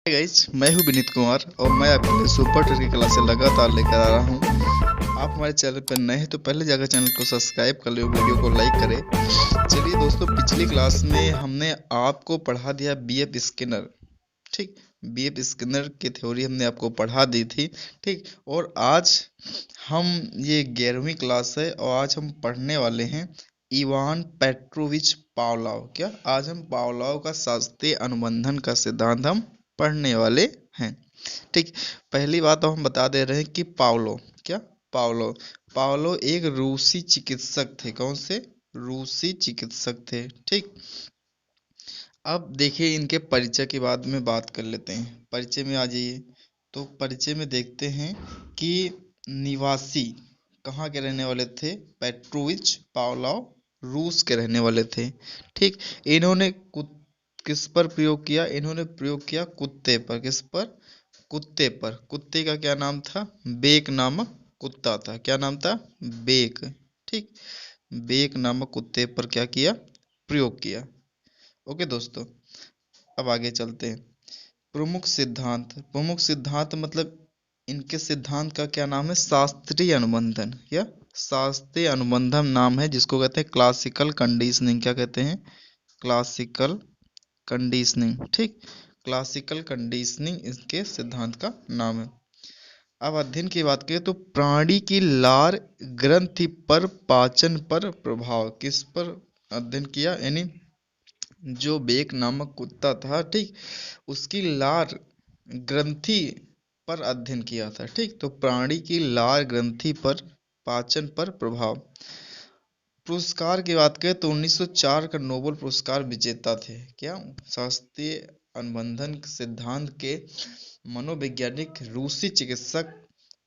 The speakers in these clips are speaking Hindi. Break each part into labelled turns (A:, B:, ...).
A: हाय गाइस, मैं हूं विनीत कुमार और मैं आपके लिए सुपर ट्रिक की क्लास से लगातार लेकर आ रहा हूं। आप हमारे चैनल पर नए हैं तो पहले जाकर चैनल को सब्सक्राइब कर ले, वीडियो को लाइक करें। चलिए दोस्तों, पिछली क्लास में हमने आपको पढ़ा दिया बीएफ स्किनर। ठीक, बीएफ स्किनर की थ्योरी हमने आपको पढ़ा दी थी। ठीक, और आज हम ये 11वीं क्लास है और आज हम पढ़ने वाले हैं इवान पेट्रोविच पावलोव। क्या आज हम पावलोव का शास्त्रीय अनुबंधन का सिद्धांत हम पढ़ने वाले हैं। ठीक, पहली बात तो हम बता दे रहे हैं कि पावलो पावलो एक रूसी चिकित्सक थे। कौन से? रूसी चिकित्सक थे। ठीक, अब देखिए इनके परिचय के बाद में बात कर लेते हैं। परिचय में आ जाइए तो परिचय में देखते हैं कि निवासी कहाँ के रहने वाले थे। पेट्रोविच पावलोव रूस के रहने वाले थे। ठीक, इन्होंने किस पर प्रयोग किया? इन्होंने प्रयोग किया कुत्ते पर। किस पर? कुत्ते पर। कुत्ते का क्या नाम था? बेक नामक कुत्ता था। क्या नाम था? बेक। ठीक, बेक नामक कुत्ते पर क्या किया? प्रयोग किया। ओके दोस्तों, अब आगे चलते हैं। प्रमुख सिद्धांत मतलब इनके सिद्धांत का क्या नाम है? शास्त्रीय अनुबंधन या शास्त्रीय अनुबंधन नाम है, जिसको कहते हैं क्लासिकल कंडीशनिंग। क्या कहते हैं? Classical conditioning. ठीक, क्लासिकल कंडीशनिंग इसके सिद्धांत का नाम है। अब अध्ययन की बात करें तो प्राणी की लार ग्रंथि पर पाचन पर प्रभाव। किस पर अध्ययन किया? यानी जो बेक नामक कुत्ता था, ठीक, उसकी लार ग्रंथि पर अध्ययन किया था। ठीक, तो प्राणी की लार ग्रंथि पर पाचन पर प्रभाव। पुरस्कार की बात करें तो 1904 का नोबेल पुरस्कार विजेता थे। क्या? शास्त्रीय अनुबंधन सिद्धांत के मनोवैज्ञानिक रूसी चिकित्सक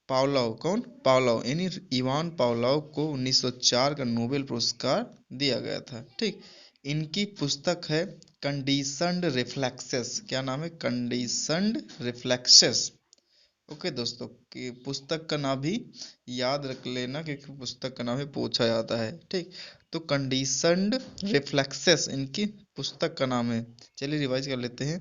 A: पावलोव। कौन? पावलोव, यानी इवान पावलोव को 1904 का नोबेल पुरस्कार दिया गया था। ठीक, इनकी पुस्तक है कंडीशन्ड रिफ्लेक्सेस। क्या नाम है? Conditioned reflexes. ओके दोस्तों, कि पुस्तक का नाम भी याद रख लेना क्योंकि पुस्तक का नाम ही पूछा जाता है। ठीक, तो कंडीशन्ड रिफ्लेक्सेस इनकी पुस्तक का नाम है। चलिए रिवाइज कर लेते हैं।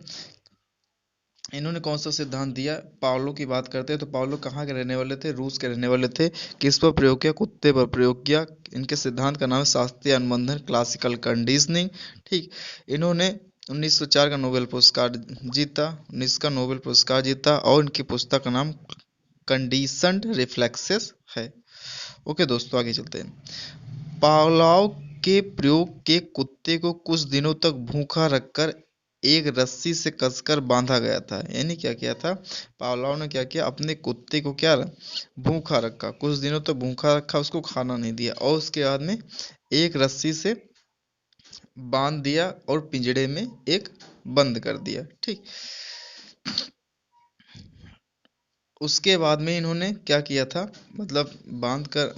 A: इन्होंने कौन सा सिद्धांत दिया? पावलो की बात करते हैं तो पावलो कहाँ के रहने वाले थे? रूस के रहने वाले थे। किस पर प्रयोग किया? कुत्ते पर प्रयोग किया। इनके सिद्धांत का नाम है शास्त्रीय अनुबंधन, क्लासिकल कंडीशनिंग। ठीक, इन्होंने 1904 का नोबेल पुरस्कार जीता। 19 का नोबेल पुरस्कार जीता और इनकी पुस्तक का नाम कंडीशन्ड रिफ्लेक्सेस है। ओके दोस्तों, आगे चलते हैं। पावलोव के प्रयोग के कुत्ते को कुछ दिनों तक भूखा रखकर एक रस्सी से कसकर बांधा गया था। यानी क्या किया था? पावलोव ने क्या किया? अपने कुत्ते को क्या भूखा रखा, कुछ दिनों तक भूखा रखा, उसको खाना नहीं दिया और उसके बाद में एक रस्सी से बांध दिया और पिंजड़े में एक बंद कर दिया। ठीक, उसके बाद में इन्होंने क्या किया था? मतलब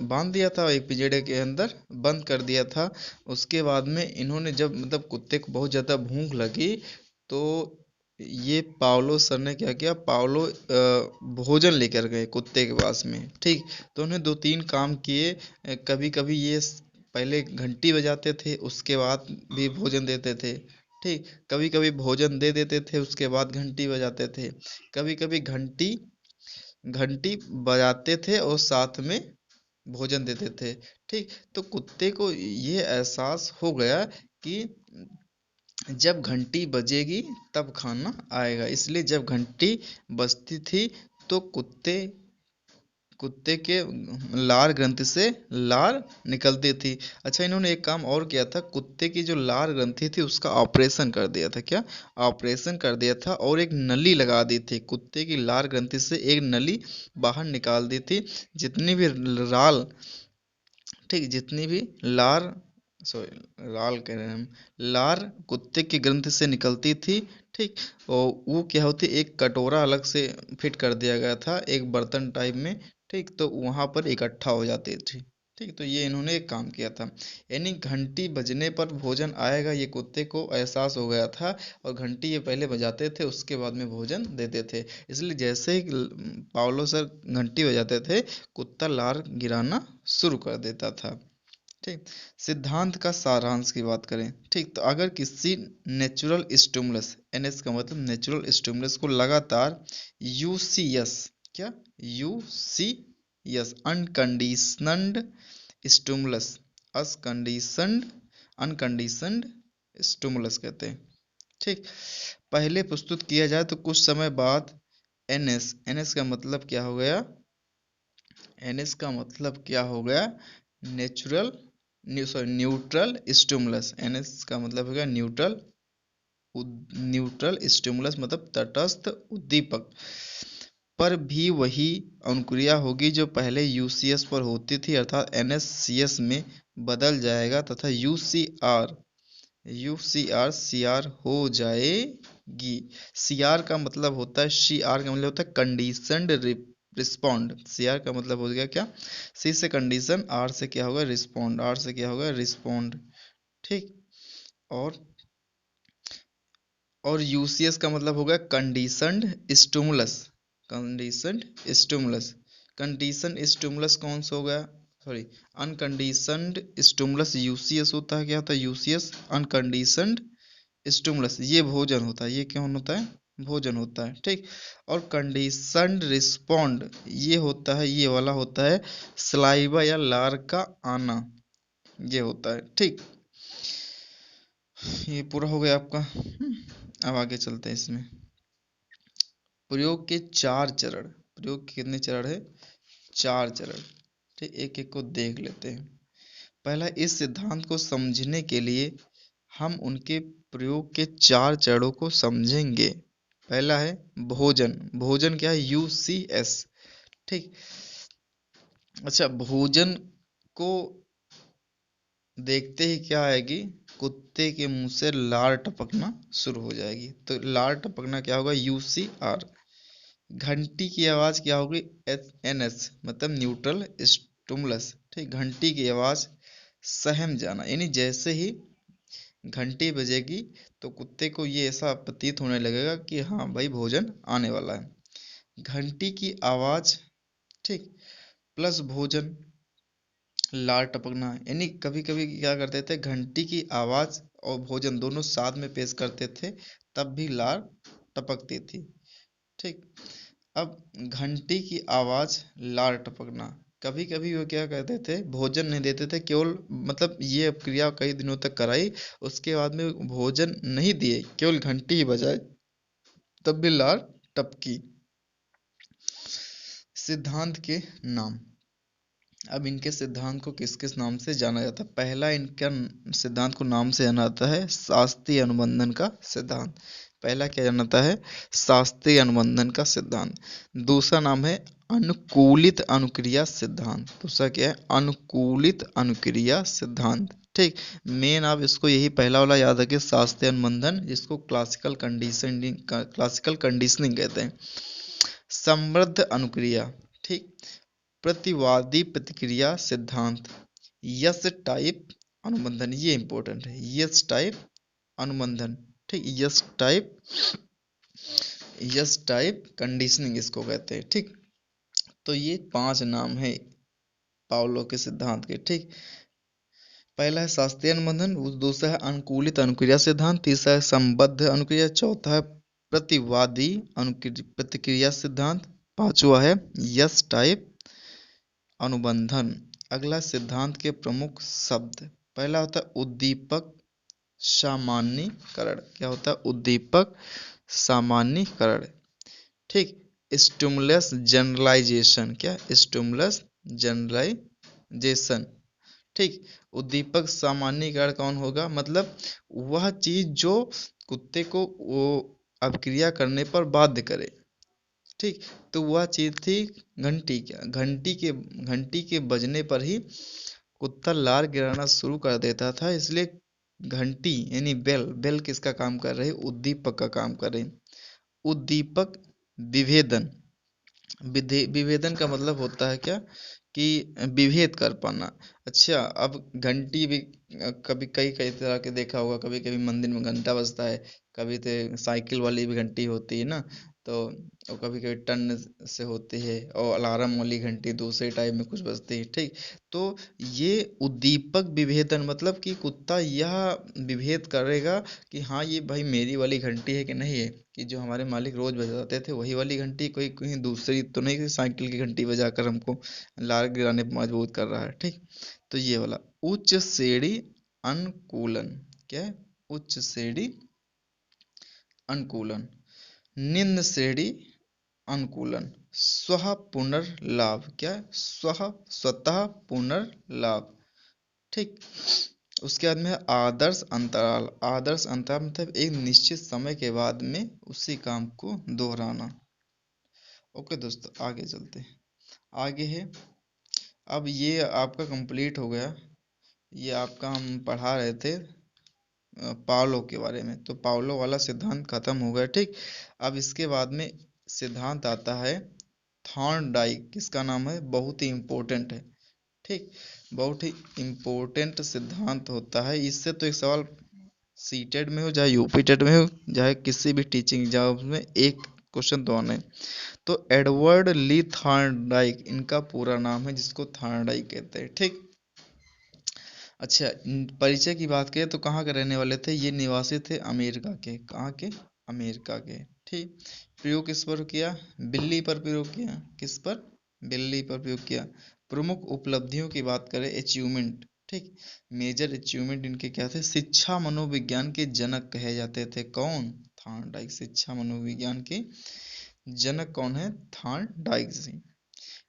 A: बांध दिया था, एक पिंजड़े के अंदर बंद कर दिया था। उसके बाद में इन्होंने जब मतलब कुत्ते को बहुत ज़्यादा भूख लगी तो ये पावलो सर ने क्या किया? पावलो भोजन लेकर गए कुत्ते के पास में। ठीक, तो उन्हें दो तीन काम किए। कभी कभी ये पहले घंटी बजाते थे, उसके बाद भी भोजन देते थे। ठीक, कभी कभी भोजन दे देते थे, उसके बाद घंटी बजाते थे। कभी कभी घंटी घंटी बजाते थे और साथ में भोजन देते थे। ठीक, तो कुत्ते को ये एहसास हो गया कि जब घंटी बजेगी तब खाना आएगा, इसलिए जब घंटी बजती थी तो कुत्ते कुत्ते के लार ग्रंथि से लार निकलती थी। अच्छा, इन्होंने एक काम और किया था। कुत्ते की जो लार ग्रंथि थी उसका ऑपरेशन कर दिया था। क्या? ऑपरेशन कर दिया था और एक नली लगा दी थी। कुत्ते की लार ग्रंथि से एक नली बाहर निकाल दी थी। जितनी भी लाल ठीक, जितनी भी लार सॉरी लाल कह रहे हैं हम, लार कुत्ते की ग्रंथि से निकलती थी। ठीक, और वो क्या होती? एक कटोरा अलग से फिट कर दिया गया था, एक बर्तन टाइप में। ठीक, तो वहां पर इकट्ठा हो जाती थी। ठीक, तो ये इन्होंने एक काम किया था। यानी घंटी बजने पर भोजन आएगा ये कुत्ते को एहसास हो गया था और घंटी ये पहले बजाते थे, उसके बाद में भोजन देते थे। इसलिए जैसे ही पावलो सर घंटी बजाते थे, कुत्ता लार गिराना शुरू कर देता था। ठीक। सिद्धांत का सारांश की बात करें, ठीक, तो अगर किसी नेचुरल स्टिमुलस, एनएस का मतलब नेचुरल स्टिमुलस को लगातार यूसीएस, क्या, UCS unconditioned stimulus, unconditioned, unconditioned stimulus कहते हैं, ठीक, पहले प्रस्तुत किया जाए तो कुछ समय बाद एनएस, एनएस का मतलब क्या हो गया, एनएस का मतलब क्या हो गया, नेचुरल, न्यूट्रल स्टिमुलस, एनएस का मतलब हो गया न्यूट्रल, न्यूट्रल स्टिमुलस मतलब तटस्थ उद्दीपक पर भी वही अनुक्रिया होगी जो पहले यूसीएस पर होती थी, अर्थात एनएससीएस में बदल जाएगा तथा यूसीआर, यूसीआर सीआर हो जाएगी। सीआर का मतलब होता है, सीआर का मतलब होता है कंडीशनड रिस्पॉन्ड, सीआर का मतलब हो गया क्या, सी से कंडीशन, आर से क्या होगा रिस्पॉन्ड, आर से क्या होगा रिस्पॉन्ड, ठीक। और यूसीएस का मतलब हो गया conditioned stimulus, conditioned stimulus, condition stimulus कौन सा हो गया, सॉरी, अनकंडीशनड स्टिमुलस यूसीएस होता है, क्या होता है यूसीएस अनकंडीशनड स्टिमुलस, ये भोजन होता है, ये क्या होता है भोजन होता है, ठीक। और कंडीशनड रिस्पॉन्ड ये होता है, ये वाला होता है सलाइवा या लार का आना, ये होता है, ठीक। ये पूरा हो गया आपका। अब आगे चलते हैं इसमें। प्रयोग के 4 चरण, प्रयोग के कितने चरण है, 4 चरण, ठीक, एक एक को देख लेते हैं। पहला, इस सिद्धांत को समझने के लिए हम उनके प्रयोग के 4 चरणों को समझेंगे। पहला है भोजन, भोजन क्या है, यूसीएस, ठीक। अच्छा, भोजन को देखते ही क्या आएगी, कुत्ते के मुंह से लार टपकना शुरू हो जाएगी, तो लार टपकना क्या होगा, यूसीआर। घंटी की आवाज क्या होगी, एनएस मतलब न्यूट्रल स्टिमुलस, ठीक, घंटी की आवाज सहम जाना, यानी जैसे ही घंटी बजेगी तो कुत्ते को ये ऐसा प्रतीत होने लगेगा कि हाँ भाई भोजन आने वाला है। घंटी की आवाज, ठीक, प्लस भोजन, लार टपकना, यानी कभी कभी क्या करते थे, घंटी की आवाज और भोजन दोनों साथ में पेश करते थे, तब भी लार टपकती थी, ठीक। अब घंटी की आवाज, लार टपकना, कभी कभी वो क्या कहते थे, भोजन नहीं देते थे, केवल मतलब ये क्रिया कई दिनों तक कराई, उसके बाद में भोजन नहीं दिए, केवल घंटी ही बजाए, तब भी लार टपकी। सिद्धांत के नाम, अब इनके सिद्धांत को किस किस नाम से जाना जाता है। पहला इनका सिद्धांत को नाम से जाना जाता है शास्त्रीय अनुबंधन का सिद्धांत, पहला क्या जाना जाता है, शास्त्रीय अनुबंधन का सिद्धांत। दूसरा नाम है अनुकूलित अनुक्रिया सिद्धांत, दूसरा क्या है, अनुकूलित अनुक्रिया सिद्धांत, ठीक। मेन आप इसको यही पहला वाला याद रखिए, शास्त्रीय अनुबंधन, जिसको क्लासिकल कंडीशनिंग कहते हैं। समृद्ध अनुक्रिया, ठीक। प्रतिवादी प्रतिक्रिया सिद्धांत, यस टाइप अनुबंधन, ये इंपॉर्टेंट है, यस टाइप अनुबंधन, ठीक, यस टाइप कंडीशनिंग इसको कहते हैं, ठीक। तो ये 5 नाम है पावलो के सिद्धांत के, ठीक। पहला है शास्त्रीय अनुबंधन, दूसरा है अनुकूलित अनुक्रिया सिद्धांत, तीसरा है संबद्ध अनुक्रिया, चौथा है प्रतिवादी प्रतिक्रिया सिद्धांत, पांचवा है यस टाइप अनुबंधन। अगला, सिद्धांत के प्रमुख शब्द, पहला होता है उद्दीपक सामान्यीकरण, क्या होता है, उद्दीपक सामान्यीकरण, ठीक। स्टिमुलस जनरलाइजेशन, क्या, स्टिमुलस जनरलाइजेशन, ठीक। उद्दीपक सामान्यीकरण कौन होगा, मतलब वह चीज जो कुत्ते को वो अभिक्रिया करने पर बाध्य करे, ठीक। तो वह चीज थी घंटी, क्या, घंटी के बजने पर ही कुत्ता लार गिराना शुरू कर देता था, इसलिए घंटी यानी बेल, बेल किसका काम कर रही, उद्दीपक का काम कर रही। उद्दीपक विभेदन, विभेदन का मतलब होता है क्या, कि विभेद कर पाना। अच्छा, अब घंटी भी कभी कई कई तरह के देखा होगा, कभी कभी मंदिर में घंटा बजता है, कभी तो साइकिल वाली भी घंटी होती है ना, तो और कभी कभी टन से होती है, और अलार्म वाली घंटी दूसरे टाइप में कुछ बजती है, ठीक। तो ये उद्दीपक विभेदन, मतलब कि कुत्ता यह विभेद करेगा कि हाँ ये भाई मेरी वाली घंटी है कि नहीं है, कि जो हमारे मालिक रोज बजाते थे वही वाली घंटी, कोई कहीं दूसरी तो नहीं कि साइकिल की घंटी बजाकर हमको लार गिराने पर मजबूर कर रहा है, ठीक। तो ये वाला उच्च श्रेणी अनुकूलन, क्या है? उच्च श्रेणी अनुकूलन, निम्न श्रेणी अनुकूलन, स्व पुनर्लाभ, क्या है? स्वतः पुनर्लाभ, ठीक। उसके बाद में है आदर्श अंतराल। आदर्श अंतराल मतलब एक निश्चित समय के बाद में उसी काम को दोहराना। ओके दोस्तों, आगे चलते हैं। आगे है, अब ये आपका कंप्लीट हो गया। ये आपका हम पढ़ा रहे थे पावलो के बारे में, तो पावलो वाला सिद्धांत खत्म हो गया, ठीक। अब इसके बाद में सिद्धांत आता है थॉर्नडाइक। किसका नाम है? बहुत ही इम्पोर्टेंट है, ठीक। बहुत ही इम्पोर्टेंट सिद्धांत होता है। इससे तो एक सवाल सीटेड में हो, चाहे यूपी टेट में हो, चाहे किसी भी टीचिंग एग्जाम में, एक क्वेश्चन तो आना है। तो एडवर्ड ली थॉर्नडाइक इनका पूरा नाम है, जिसको थॉर्नडाइक कहते हैं, ठीक। अच्छा, परिचय की बात करें तो कहाँ के रहने वाले थे ये? निवासी थे अमेरिका के। कहाँ के? अमेरिका के, ठीक। प्रयोग किस पर किया? बिल्ली पर प्रयोग किया। किस पर? बिल्ली पर प्रयोग किया। प्रमुख उपलब्धियों की बात करें, अचीवमेंट, ठीक। मेजर अचीवमेंट इनके क्या थे? शिक्षा मनोविज्ञान के जनक कहे जाते थे। कौन? थॉर्नडाइक। शिक्षा मनोविज्ञान के जनक कौन है? थॉर्नडाइक जी।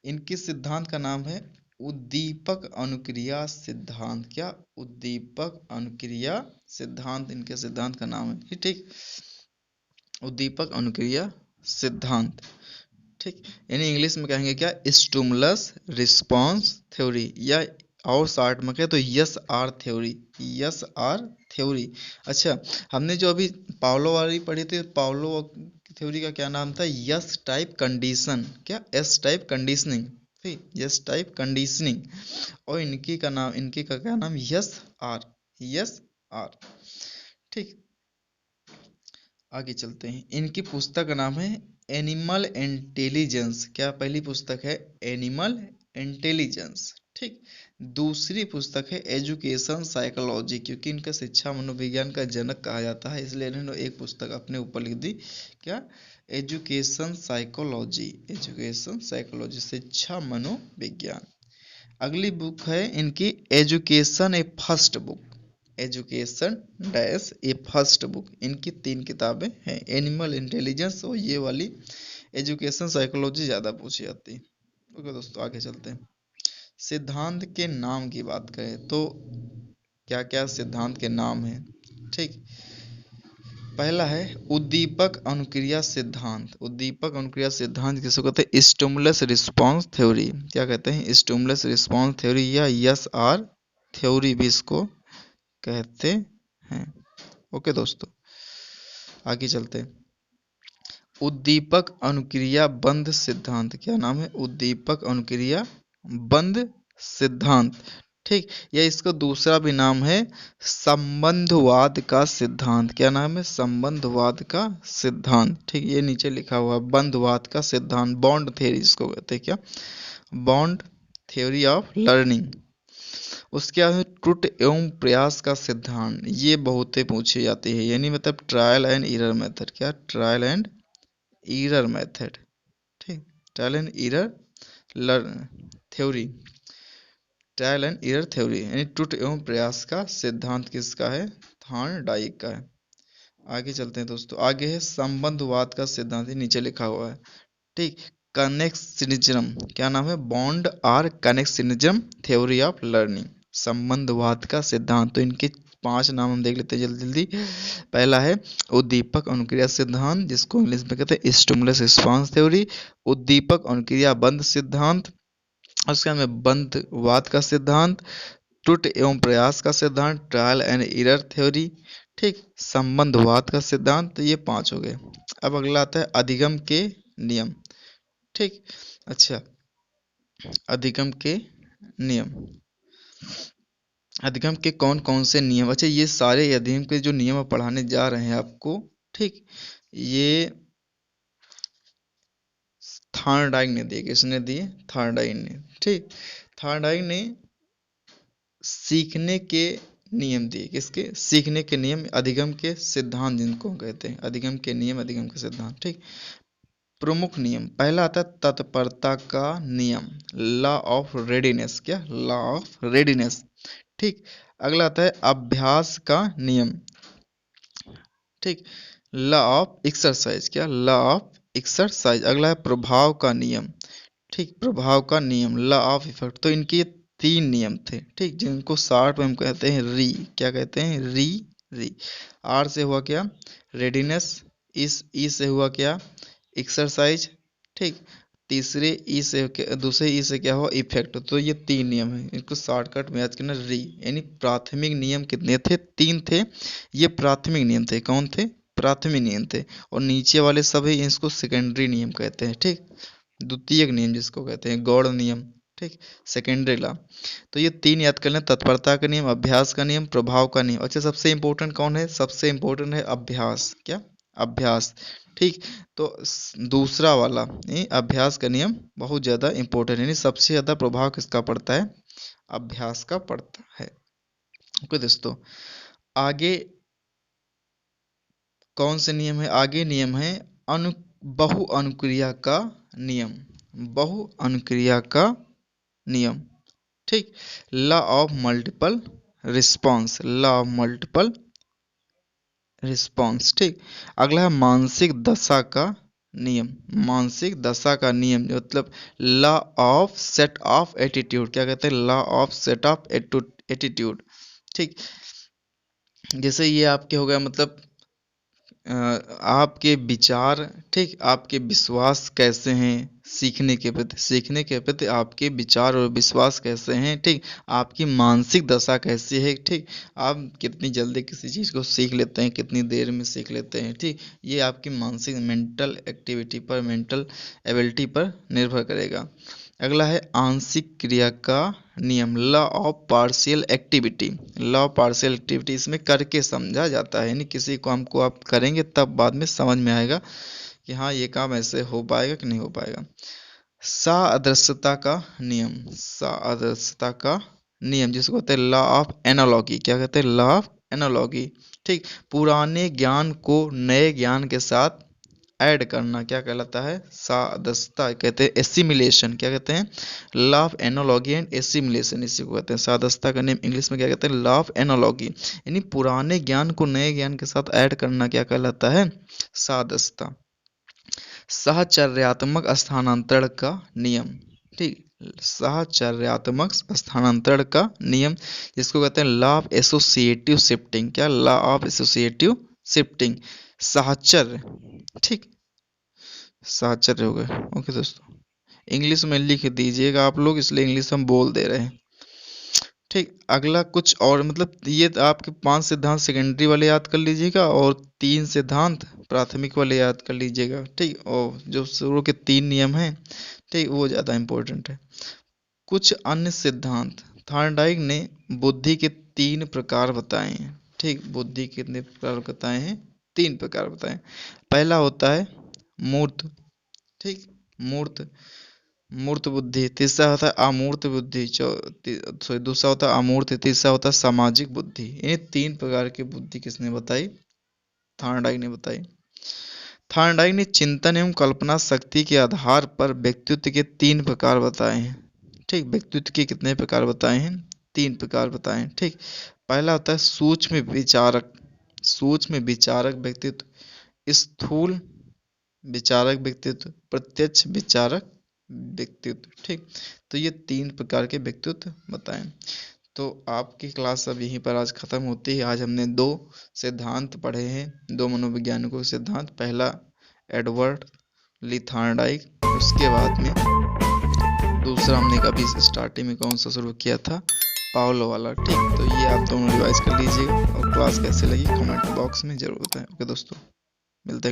A: इनके सिद्धांत का नाम है उद्दीपक अनुक्रिया सिद्धांत। क्या? उद्दीपक अनुक्रिया सिद्धांत इनके सिद्धांत का नाम है, ठीक। उद्दीपक अनुक्रिया सिद्धांत, ठीक। यानी इंग्लिश में कहेंगे क्या? स्टिमुलस रिस्पॉन्स थ्योरी, या और शॉर्ट में कहें तो S R theory. S R theory. अच्छा, हमने जो अभी पावलो वाली पढ़ी थी, पावलो थ्योरी का क्या नाम था? Yes type condition. क्या? एस टाइप कंडीशनिंग, ठीक। Yes type conditioning. और इनकी का नाम, इनकी का क्या नाम? Yes are. यस आर, ठीक। आगे चलते हैं। इनकी पुस्तक का नाम है एनिमल इंटेलिजेंस। क्या पहली पुस्तक है? एनिमल इंटेलिजेंस, ठीक। दूसरी पुस्तक है एजुकेशन साइकोलॉजी, क्योंकि इनका शिक्षा मनोविज्ञान का जनक कहा जाता है, इसलिए इन्होंने एक पुस्तक अपने ऊपर लिख दी। क्या? Education psychology. एजुकेशन साइकोलॉजी, शिक्षा मनोविज्ञान। अगली बुक है इनकी एजुकेशन ए फर्स्ट बुक। एजुकेशन डैश ए फर्स्ट बुक। इनकी 3 किताबें हैं, एनिमल इंटेलिजेंस और ये वाली एजुकेशन साइकोलॉजी ज़्यादा पूछी जाती है। ओके दोस्तों, आगे चलते हैं। सिद्धांत के नाम की बात करें तो क्या क्या सिद्धांत के नाम हैं, ठीक। पहला है उद्दीपक अनुक्रिया सिद्धांत। उद्दीपक अनुक्रिया सिद्धांत किसको कहते हैं? Stimulus response theory. क्या कहते हैं? स्टिमुलस रिस्पॉन्स थ्योरी, या यस आर थ्योरी भी इसको कहते हैं। ओके दोस्तों, आगे चलते हैं। उद्दीपक अनुक्रिया बंध सिद्धांत। क्या नाम है? उद्दीपक अनुक्रिया बंध सिद्धांत, ठीक। या इसका दूसरा भी नाम है संबंधवाद का सिद्धांत। क्या नाम है? संबंधवाद का सिद्धांत, ठीक। ये नीचे लिखा हुआ बंधवाद का सिद्धांत, बॉन्ड थ्योरी इसको कहते हैं। क्या? Bond theory of learning. उसके बाद में त्रुटि एवं प्रयास का सिद्धांत, ये बहुत ही पूछी जाती है, यानी मतलब ट्रायल एंड एरर मेथड। क्या? ट्रायल एंड एरर मेथड, ठीक। Trial and error learn theory. Trial and error theory यानी त्रुटि एवं प्रयास का सिद्धांत किसका है? थॉर्नडाइक का है। आगे चलते हैं दोस्तों। आगे है संबंधवाद का सिद्धांत, ये नीचे लिखा हुआ है, ठीक। कनेक्शनिज्म। क्या नाम है? Bond or connectionism theory of learning. संबंधवाद का सिद्धांत, तो इनके 5 नाम हम देख लेते हैं जल्दी जल्दी। पहला है उद्दीपक अनुक्रिया सिद्धांत, जिसको इंग्लिश में कहते हैं स्टिमुलस रिस्पांस थ्योरी। उद्दीपक अनुक्रिया बंध सिद्धांत। उसके बाद में बंधवाद का सिद्धांत, त्रुटि एवं प्रयास का सिद्धांत, ट्रायल एंड एरर थ्योरी, ठीक। संबंधवाद का सिद्धांत, तो ये 5 हो गए। अब अगला आता है अधिगम के नियम, ठीक। अच्छा, अधिगम के नियम। अधिगम के कौन कौन से नियम, अच्छा ये सारे अधिगम के जो नियम आप पढ़ाने जा रहे हैं आपको, ठीक, ये थॉर्नडाइक ने दिए, किसने दिए, थॉर्नडाइक ने, ठीक। थॉर्नडाइक ने सीखने के नियम दिए, किसके, सीखने के नियम, अधिगम के सिद्धांत जिनको कहते हैं, अधिगम के नियम, अधिगम के सिद्धांत, ठीक। प्रमुख नियम, पहला आता है तत्परता का नियम, लॉ ऑफ रेडीनेस, क्या, लॉ ऑफ रेडीनेस, ठीक। अगला आता है अभ्यास का नियम, ठीक, लॉ ऑफ एक्सरसाइज, क्या, लॉ ऑफ एक्सरसाइज। अगला है प्रभाव का नियम, ठीक, प्रभाव का नियम, लॉ ऑफ इफेक्ट। तो इनके ये 3 नियम थे, ठीक, जिनको शॉर्ट में हम कहते हैं री, क्या कहते हैं, री, री। आर से हुआ क्या, रेडीनेस, इस ई से हुआ क्या, एक्सरसाइज, ठीक। तीसरे ई से दूसरे ई से क्या हुआ, इफेक्ट। तो ये 3 नियम है, इनको शॉर्टकट में याद करना, री। यानी प्राथमिक नियम कितने थे, 3 थे। ये प्राथमिक नियम थे, कौन थे, प्राथमिक नियम थे। और नीचे वाले सभी इसको सेकेंडरी नियम कहते हैं, ठीक, द्वितीयक नियम जिसको कहते हैं, गौड़ नियम, ठीक, सेकेंडरी लॉ। तो ये 3 याद कर लें, तत्परता का नियम, अभ्यास का नियम, प्रभाव का नियम। अच्छा सबसे इंपॉर्टेंट कौन है, सबसे इंपॉर्टेंट है अभ्यास, क्या, अभ्यास, ठीक। तो दूसरा वाला ये अभ्यास का नियम बहुत ज़्यादा इंपॉर्टेंट है, यानी सबसे ज़्यादा प्रभाव किसका पड़ता है, अभ्यास का पड़ता है। ओके दोस्तों, आगे कौन से नियम है, आगे नियम है बहु अनुक्रिया का नियम, बहु अनुक्रिया का नियम, ठीक, law of multiple response, law of multiple response, ठीक। अगला है मानसिक दशा का नियम, मानसिक दशा का नियम मतलब law of set of attitude, क्या कहते हैं, law of set of attitude, ठीक। जैसे ये आपके हो गया मतलब आपके विचार, ठीक, आपके विश्वास कैसे हैं सीखने के प्रति, सीखने के प्रति आपके विचार और विश्वास कैसे हैं, ठीक, आपकी मानसिक दशा कैसी है, ठीक, आप कितनी जल्दी किसी चीज़ को सीख लेते हैं, कितनी देर में सीख लेते हैं, ठीक, ये आपकी मानसिक मेंटल एक्टिविटी पर, मेंटल एबिलिटी पर निर्भर करेगा। अगला है आंशिक क्रिया का नियम, law of partial activity, law of partial activity, इसमें करके समझा जाता है, यानी किसी काम को आप करेंगे तब बाद में समझ में आएगा कि हाँ ये काम ऐसे हो पाएगा कि नहीं हो पाएगा। सादृश्यता का नियम, सादृश्यता का नियम जिसको कहते हैं लॉ ऑफ एनालॉजी, क्या कहते हैं, लॉ ऑफ एनालॉजी, ठीक, पुराने ज्ञान को नए ज्ञान के साथ ऐड करना क्या कहलाता है, सादस्ता, कहते हैं एसिमिलेशन, क्या कहते हैं, law of analogy and assimilation, इसी को कहते हैं। सादस्ता का नेम इंग्लिश में क्या कहते हैं, लॉ ऑफ एनालॉजी, यानी पुराने ज्ञान को नए ज्ञान के साथ ऐड करना क्या कहलाता है, सादस्ता। साहचर्यात्मक स्थानांतरण का नियम, ठीक, साहचर्यात्मक स्थानांतरण का नियम जिसको कहते हैं लॉ ऑफ एसोसिएटिव शिफ्टिंग, क्या, लॉ ऑफ एसोसिएटिव शिफ्टिंग, साहचर्य, ठीक, साहचर्य हो गए। ओके दोस्तों, इंग्लिश में लिख दीजिएगा आप लोग, इसलिए इंग्लिश हम बोल दे रहे हैं, ठीक। अगला कुछ और मतलब ये आपके 5 सिद्धांत सेकेंडरी वाले याद कर लीजिएगा और 3 सिद्धांत प्राथमिक वाले याद कर लीजिएगा, ठीक, और जो शुरू के 3 नियम हैं, ठीक, वो ज़्यादा इंपॉर्टेंट है। कुछ अन्य सिद्धांत, थॉर्नडाइक ने बुद्धि के 3 प्रकार बताए हैं, ठीक, बुद्धि के कितने प्रकार बताए हैं, 3 प्रकार बताए। पहला होता है मूर्त, ठीक, मूर्त, मूर्त बुद्धि। तीसरा होता है अमूर्त बुद्धि, दूसरा होता है अमूर्त, तीसरा होता है सामाजिक बुद्धि। ये 3 प्रकार की बुद्धि किसने बताई, थॉर्नडाइक ने बताई। थॉर्नडाइक ने चिंतन एवं कल्पना शक्ति के आधार पर व्यक्तित्व के 3 प्रकार बताए हैं, ठीक, व्यक्तित्व के कितने प्रकार बताए हैं, 3 प्रकार बताए हैं, ठीक। पहला होता है सूक्ष्म विचारक, सूक्ष्म विचारक व्यक्तित्व, स्थूल विचारक व्यक्तित्व, प्रत्यक्ष विचारक व्यक्तित्व, ठीक। तो ये 3 प्रकार के व्यक्तित्व बताएं। तो आपकी क्लास अब यहीं पर आज ख़त्म होती है। आज हमने 2 सिद्धांत पढ़े हैं, 2 मनोवैज्ञानिकों के सिद्धांत। पहला एडवर्ड ली थॉर्नडाइक, उसके बाद में दूसरा हमने कभी स्टार्टिंग में कौन सा शुरू किया था, पाउलो वाला, ठीक। तो ये आप दोनों रिवाइज कर लीजिएगा और क्लास कैसे लगी कमेंट बॉक्स में जरूर बताएं। ओके दोस्तों, मिलते हैं।